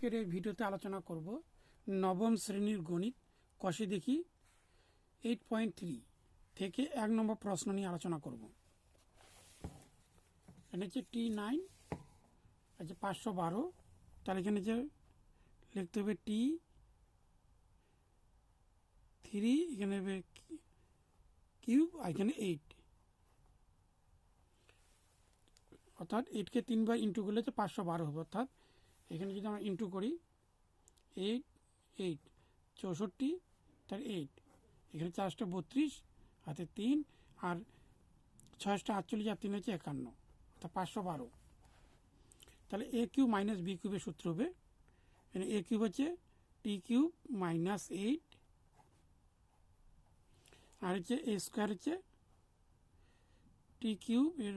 আজকের এই ভিডিওতে আলোচনা করব নবম শ্রেণীর গণিত কষে দেখি 8.3 থেকে 1 নম্বর প্রশ্ন নিয়ে আলোচনা করব। এখানে হচ্ছে T9 আছে 512, তাহলে এখানে যে লিখতে হবে T3, এখানে হবে কিউব, আর এখানে 8, অর্থাৎ 8কে 3 বার ইন্টু করলে হচ্ছে 512 হবে। অর্থাৎ এখানে যদি আমরা ইন্টু করি 8 8 64, তার 8, এখানে 4টা 32 হাতে 3 আর 6টা 48 আর 3 হচ্ছে 51, অর্থাৎ 512। তাহলে এ কিউব মাইনাস বি কিউবের সূত্র হবে, এখানে এ কিউব হচ্ছে টি কিউব মাইনাস 8, আর হচ্ছে এ স্কোয়ার হচ্ছে টি কিউব এর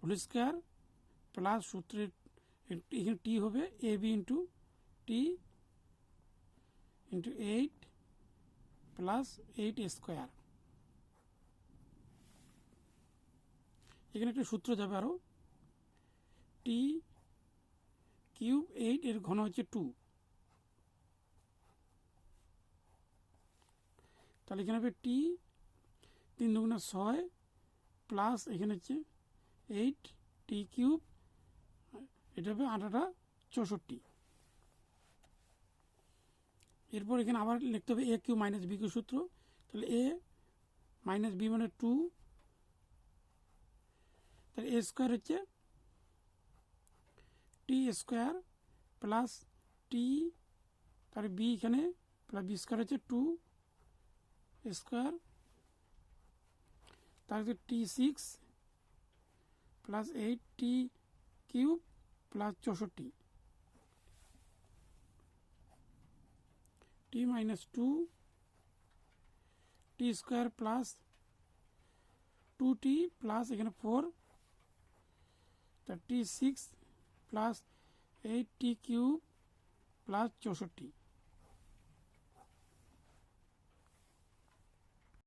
হোল স্কোয়ার প্লাস সূত্রের এখানে টি হবে A B into T into 8 plus 8 square. এখানে একটা সূত্র যাবে আরো, টি কিউব 8 এর ঘন হচ্ছে 2, তাহলে এখানে হবে টি 3 দুগুণে 6 প্লাস এখানে হচ্ছে 8 টি কিউব, এটা হবে 8টা 64। এরপর এখানে আবার লিখতে হবে এ কিউ মাইনাস বি কিউ সূত্র, তাহলে এ মাইনাস বি মানে 2, তাহলে এ স্কোয়ার হচ্ছে টি স্কোয়ার প্লাস টি, তাহলে বি এখানে প্লাস বি স্কোয়ার হচ্ছে 2 স্কোয়ার, তাহলে টি 6 প্লাস 8 টি কিউব প্লাস 64, টি মাইনাস 2 টি স্কোয়ার প্লাস 2t প্লাস এখানে 4, তা টি 6 প্লাস 8 টি কিউব প্লাস 64।